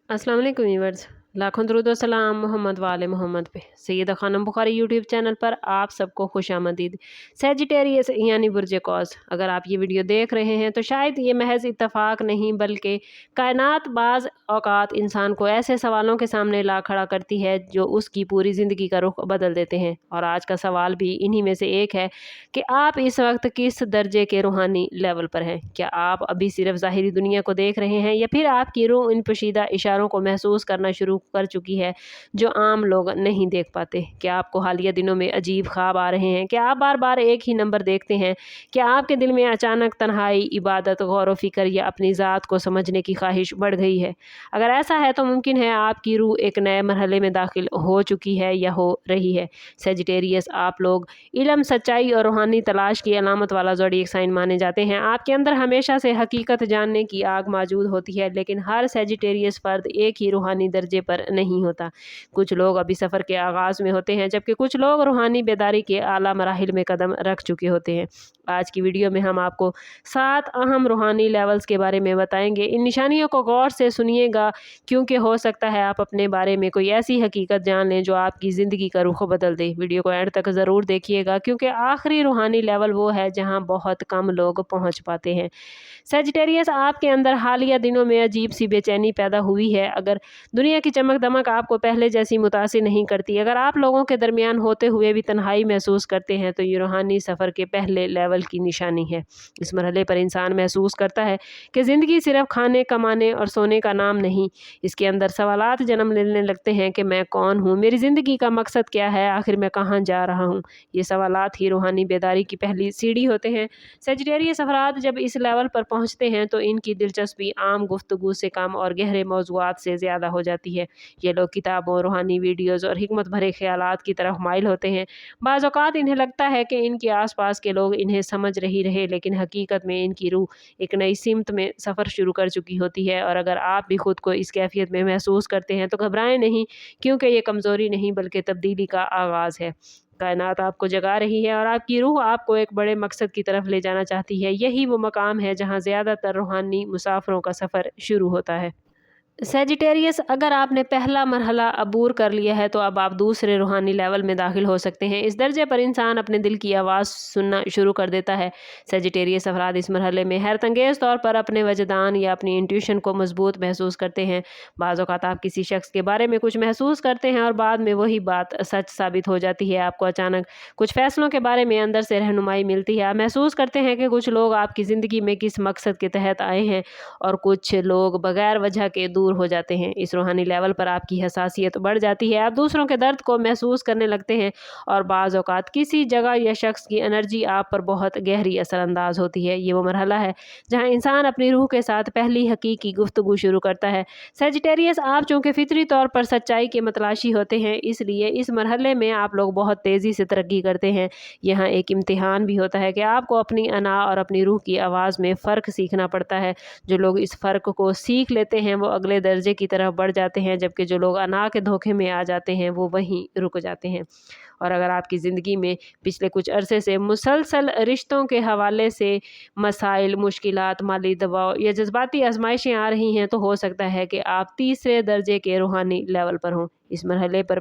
अस्सलाम वालेकुम व्यूअर्स। लाखों दरूद व सलाम मोहम्मद वाले मोहम्मद पे। सैयदा खानम बुखारी यूट्यूब चैनल पर आप सबको खुशामदीद। सेजिटेरियस यानी बुर्ज कौस, अगर आप ये वीडियो देख रहे हैं तो शायद ये महज इत्तफाक नहीं बल्कि कायनात बाज़ औक़ात इंसान को ऐसे सवालों के सामने ला खड़ा करती है जो उसकी पूरी ज़िंदगी का रुख बदल देते हैं। और आज का सवाल भी इन्हीं में से एक है कि आप इस वक्त किस दर्जे के रूहानी लेवल पर हैं। क्या आप अभी सिर्फ ज़ाहिरी दुनिया को देख रहे हैं या फिर आपकी रूह इन पोशीदा इशारों को महसूस करना शुरू कर चुकी है जो आम लोग नहीं देख पाते। क्या आपको हालिया दिनों में अजीब ख्वाब आ रहे हैं? क्या आप बार बार एक ही नंबर देखते हैं? क्या आपके दिल में अचानक तन्हाई, इबादत, गौर व फिक्र या अपनी ज़ात को समझने की ख्वाहिश बढ़ गई है? अगर ऐसा है तो मुमकिन है आपकी रूह एक नए मरहले में दाखिल हो चुकी है या हो रही है। सेजिटेरियस आप लोग इल्म, सच्चाई और रूहानी तलाश की अलामत वाला ज़ोडिएक साइन माने जाते हैं। आपके अंदर हमेशा से हकीकत जानने की आग मौजूद होती है, लेकिन हर सेजिटेरियस फ़र्द एक ही रूहानी दर्जे पर नहीं होता। कुछ लोग अभी सफ़र के आगाज़ में होते हैं जबकि कुछ लोग रूहानी बेदारी के आला मराहिल में कदम रख चुके होते हैं। आज की वीडियो में हम आपको 7 अहम रूहानी लेवल्स के बारे में बताएंगे। इन निशानियों को गौर से सुनिएगा क्योंकि हो सकता है आप अपने बारे में कोई ऐसी हकीकत जान लें जो आपकी ज़िंदगी का रुख बदल दे। वीडियो को एंड तक ज़रूर देखिएगा क्योंकि आखिरी रूहानी लेवल वो है जहां बहुत कम लोग पहुंच पाते हैं। सेजिटेरियस आपके अंदर हालिया दिनों में अजीब सी बेचैनी पैदा हुई है। अगर दुनिया की चमक दमक आपको पहले जैसी मुतासिर नहीं करती, अगर आप लोगों के दरमियान होते हुए भी तन्हाई महसूस करते हैं तो ये रूहानी सफ़र के पहले लेवल की निशानी है। इस मरहले पर इंसान महसूस करता है कि ज़िंदगी सिर्फ खाने, कमाने और सोने का नाम नहीं। इसके अंदर सवालात जन्म लेने लगते हैं कि मैं कौन हूँ, मेरी ज़िंदगी का मकसद क्या है, आखिर मैं कहाँ जा रहा हूँ। ये सवालात ही रूहानी बेदारी की पहली सीढ़ी होते हैं। सेजिटेरियस अफराद जब इस लेवल पर पहुँचते हैं तो इनकी दिलचस्पी आम गुफ्तगू से कम और गहरे मौज़ूआत से ज़्यादा हो जाती है। ये लोग किताबों, रूहानी वीडियोज़ और हिकमत भरे ख्यालात की तरफ माइल होते हैं। बाज़ औक़ात इन्हें लगता है कि इनके आसपास के लोग इन्हें समझ रही रहे, लेकिन हकीकत में इनकी रूह एक नई सिमत में सफ़र शुरू कर चुकी होती है। और अगर आप भी खुद को इस कैफियत में महसूस करते हैं तो घबराएं नहीं, क्योंकि ये कमज़ोरी नहीं बल्कि तब्दीली का आगाज़ है। कायनात आपको जगा रही है और आपकी रूह आपको एक बड़े मकसद की तरफ ले जाना चाहती है। यही वो मकाम है जहाँ ज़्यादातर रूहानी मुसाफिरों का सफ़र शुरू होता है। सेजिटेरियस अगर आपने पहला मरहला अबूर कर लिया है तो अब आप दूसरे रूहानी लेवल में दाखिल हो सकते हैं। इस दर्जे पर इंसान अपने दिल की आवाज़ सुनना शुरू कर देता है। सेजिटेरियस अफराद इस मरहले में हैरतअंगेज़ तौर पर अपने वजदान या अपनी इंट्यूशन को मजबूत महसूस करते हैं। बाज़ औक़ात आप किसी शख्स के बारे में कुछ महसूस करते हैं और बाद में वही बात सच साबित हो जाती है। आपको अचानक कुछ फ़ैसलों के बारे में अंदर से रहनुमाई मिलती है। आप महसूस करते हैं कि कुछ लोग आपकी ज़िंदगी में किस मकसद के तहत आए हैं और कुछ लोग बग़ैर वजह के दूर हो जाते हैं। इस रूहानी लेवल पर आपकी हसासियत बढ़ जाती है। आप दूसरों के दर्द को महसूस करने लगते हैं और बाज़ औक़ात किसी जगह या शख्स की एनर्जी आप पर बहुत गहरी असरअंदाज होती है। ये वो मरहला है जहाँ इंसान अपनी रूह के साथ पहली हकीकी गुफ्तगू शुरू करता है। सेजिटेरियस आप चूँकि फितरी तौर पर सच्चाई के मतलाशी होते हैं, इसलिए इस मरहले में आप लोग बहुत तेज़ी से तरक्की करते हैं। यहाँ एक इम्तिहान भी होता है कि आपको अपनी अना और अपनी रूह की आवाज़ में फ़र्क सीखना पड़ता है। जो लोग इस फ़र्क को सीख लेते हैं वो अगले दर्जे की तरफ बढ़ जाते हैं, जबकि जो लोग अना के धोखे में आ जाते हैं वो वहीं रुक जाते हैं। और अगर आपकी ज़िंदगी में पिछले कुछ अरसे से मुसलसल रिश्तों के हवाले से मसाइल, मुश्किलात, माली दबाव या जज्बाती आजमाइशें आ रही हैं तो हो सकता है कि आप तीसरे दर्जे के रूहानी लेवल पर हों। इस मरहले पर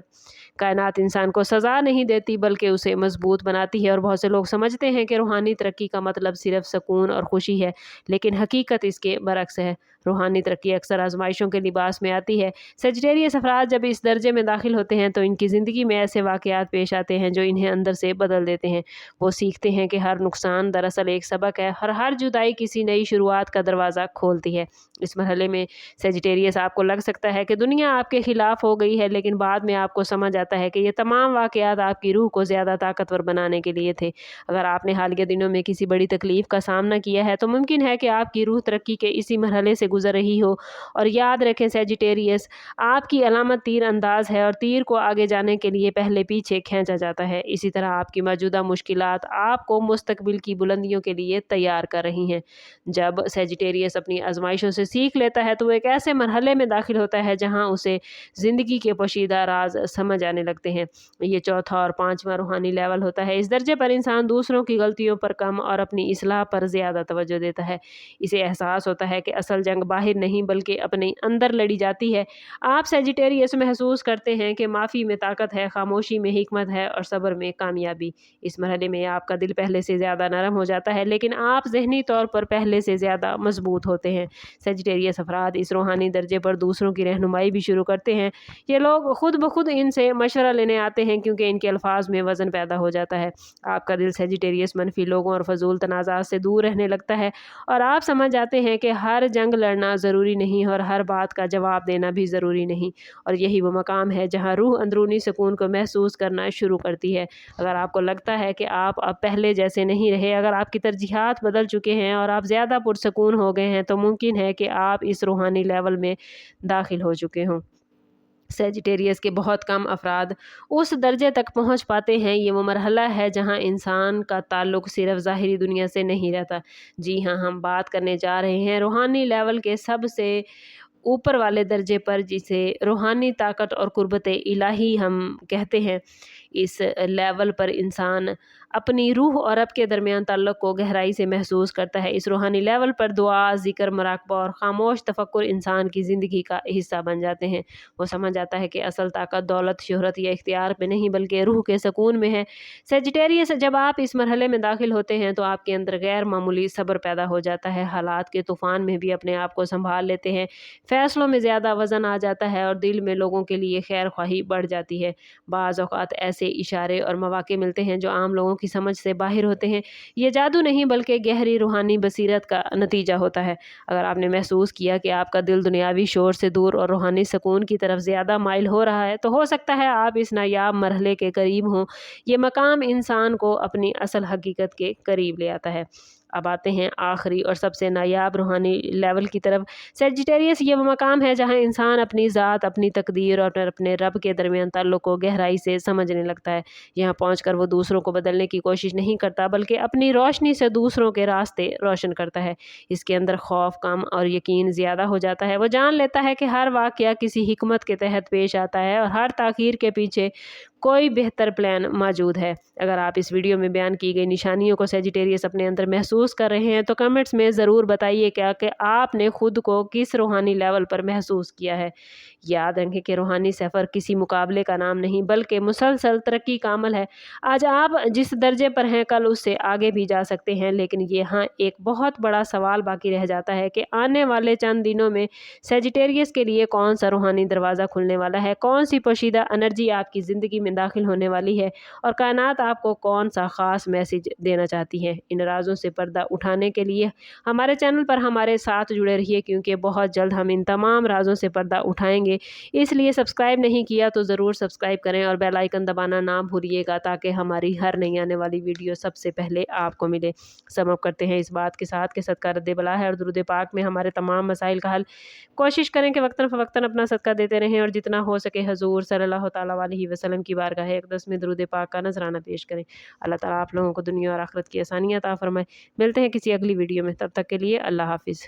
कायनात इंसान को सज़ा नहीं देती बल्कि उसे मजबूत बनाती है। और बहुत से लोग समझते हैं कि रूहानी तरक्की का मतलब सिर्फ सुकून और खुशी है, लेकिन हकीकत इसके बरक्स है। रूहानी तरक्की अक्सर आजमाइशों के लिबास में आती है। सेजिटेरियस अफराद जब इस दर्जे में दाखिल होते हैं तो इनकी ज़िंदगी में ऐसे वाक़यात पेश आते हैं जो इन्हें अंदर से बदल देते हैं। वो सीखते हैं कि हर नुकसान दरअसल एक सबक है और हर जुदाई किसी नई शुरुआत का दरवाज़ा खोलती है। इस मरहले में सेजिटेरियस आपको लग सकता है कि दुनिया आपके ख़िलाफ़ हो गई है, लेकिन बाद में आपको समझ आता है कि ये तमाम वाक़यात आपकी रूह को ज़्यादा ताकतवर बनाने के लिए थे। अगर आपने हालिया दिनों में किसी बड़ी तकलीफ़ का सामना किया है तो मुमकिन है कि आपकी रूह तरक्की के इसी मरहले से गुजर रही हो। और याद रखें सेजिटेरियस आपकी अलामत तीर अंदाज है और तीर को आगे जाने के लिए पहले पीछे खींचा जाता है। इसी तरह आपकी मौजूदा मुश्किलात आपको मुस्तकबिल की बुलंदियों के लिए तैयार कर रही हैं। जब सेजिटेरियस अपनी आजमाइशों से सीख लेता है तो वो एक ऐसे मरहले में दाखिल होता है जहाँ उसे ज़िंदगी के पोशीदा राज समझ आने लगते हैं। ये चौथा और पाँचवा रूहानी लेवल होता है। इस दर्जे पर इंसान दूसरों की गलतियों पर कम और अपनी इस्लाह पर ज़्यादा तवज्जो देता है। इसे एहसास होता है कि असल जंग बाहर नहीं बल्कि अपने अंदर लड़ी जाती है। आप सेजिटेरियस महसूस करते हैं कि माफ़ी में ताकत है, खामोशी में हिकमत है और सब्र में कामयाबी। इस मरहले में आपका दिल पहले से ज़्यादा नरम हो जाता है, लेकिन आप ज़हनी तौर पर पहले से ज़्यादा मजबूत होते हैं। सेजिटेरियस अफराद इस रूहानी दर्जे पर दूसरों की रहनुमाई भी शुरू करते हैं। ये लोग खुद ब खुद इनसे मशवरा लेने आते हैं क्योंकि इनके अल्फाज में वज़न पैदा हो जाता है। आपका दिल सेजिटेरियस मनफी लोगों और फजूल तनाज़ात से दूर रहने लगता है और आप समझ जाते हैं कि हर जंग लड़ना ज़रूरी नहीं और हर बात का जवाब देना भी ज़रूरी नहीं। और यही वो मकाम है जहाँ रूह अंदरूनी सुकून को महसूस करना शुरू करती है। अगर आपको लगता है कि आप अब पहले जैसे नहीं रहे, अगर आपकी तरजीहात बदल चुके हैं और आप ज़्यादा पुरसकून हो गए हैं, तो मुमकिन है कि आप इस रूहानी लेवल में दाखिल हो चुके हों। सेजिटेरियस के बहुत कम अफराद उस दर्जे तक पहुंच पाते हैं। ये वो मरहला है जहां इंसान का ताल्लुक सिर्फ ज़ाहिरी दुनिया से नहीं रहता। जी हाँ, हम बात करने जा रहे हैं रूहानी लेवल के सबसे ऊपर वाले दर्जे पर, जिसे रूहानी ताकत और कुर्बत इलाही हम कहते हैं। इस लेवल पर इंसान अपनी रूह और रब के दरमियान ताल्लुक़ को गहराई से महसूस करता है। इस रूहानी लेवल पर दुआ, ज़िक्र, मुराक़बा और ख़ामोश तफ़क्कुर इंसान की ज़िंदगी का हिस्सा बन जाते हैं। वो समझ आता है कि असल ताकत दौलत, शोहरत या इख्तियार में नहीं बल्कि रूह के सुकून में है। सेजिटेरियस, जब आप इस मरहले में दाखिल होते हैं तो आपके अंदर गैर मामूली सब्र पैदा हो जाता है। हालात के तूफ़ान में भी अपने आप को संभाल लेते हैं। फ़ैसलों में ज़्यादा वज़न आ जाता है और दिल में लोगों के लिए खैर ख्वाही बढ़ जाती है। बाज़ औक़ात ऐसे इशारे और मौक़े मिलते हैं जो आम लोगों की समझ से बाहर होते हैं। ये जादू नहीं बल्कि गहरी रूहानी बसीरत का नतीजा होता है। अगर आपने महसूस किया कि आपका दिल दुनियावी शोर से दूर और रूहानी सुकून की तरफ ज़्यादा माइल हो रहा है, तो हो सकता है आप इस नायाब मरहले के करीब हों। ये मकाम इंसान को अपनी असल हकीकत के करीब ले आता है। अब आते हैं आखिरी और सबसे नायाब रूहानी लेवल की तरफ। सेजिटेरियस ये वो मकाम है जहाँ इंसान अपनी ज़ात, अपनी तकदीर और अपने रब के दरमियान ताल्लुक़ को गहराई से समझने लगता है। यहाँ पहुँचकर वो दूसरों को बदलने की कोशिश नहीं करता बल्कि अपनी रोशनी से दूसरों के रास्ते रोशन करता है। इसके अंदर खौफ कम और यकीन ज़्यादा हो जाता है। वो जान लेता है कि हर वाक़या किसी हिकमत के तहत पेश आता है और हर ताख़ीर के पीछे कोई बेहतर प्लान मौजूद है। अगर आप इस वीडियो में बयान की गई निशानियों को सेजिटेरियस अपने अंदर महसूस कर रहे हैं तो कमेंट्स में ज़रूर बताइए क्या कि आपने खुद को किस रूहानी लेवल पर महसूस किया है। याद रखें कि रूहानी सफ़र किसी मुकाबले का नाम नहीं बल्कि मुसलसल तरक्की का अमल है। आज आप जिस दर्जे पर हैं कल उससे आगे भी जा सकते हैं, लेकिन यहाँ एक बहुत बड़ा सवाल बाकी रह जाता है कि आने वाले चंद दिनों में सेजिटेरियस के लिए कौन सा रूहानी दरवाज़ा खुलने वाला है, कौन सी पोशीदा एनर्जी आपकी ज़िंदगी में दाखिल होने वाली है और कायनात आपको कौन सा ख़ास मैसेज देना चाहती है। इन राज़ों से पर्दा उठाने के लिए हमारे चैनल पर हमारे साथ जुड़े रहिए, क्योंकि बहुत जल्द हम इन तमाम राज़ों से पर्दा उठाएंगे। इसलिए सब्सक्राइब नहीं किया तो ज़रूर सब्सक्राइब करें और बेल आइकन दबाना ना भूलिएगा ताकि हमारी हर नई आने वाली वीडियो सबसे पहले आपको मिले। समाप्त करते हैं इस बात के साथ कि सदका रद्द बला है और दुरूद पाक में हमारे तमाम मसाइल का हल। कोशिश करें कि वक्तन फ़वक्तन अपना सदका देते रहें और जितना हो सके हजूर सल्लल्लाहु तआला अलैहि वसल्लम की बारगाह अक़दस में दुरूद पाक का नजराना पेश करें। अल्लाह ताला आप लोगों को दुनिया और आखिरत की आसानियाँ अता फरमाए। मिलते हैं किसी अगली वीडियो में, तब तक के लिए अल्लाह हाफ़िज़।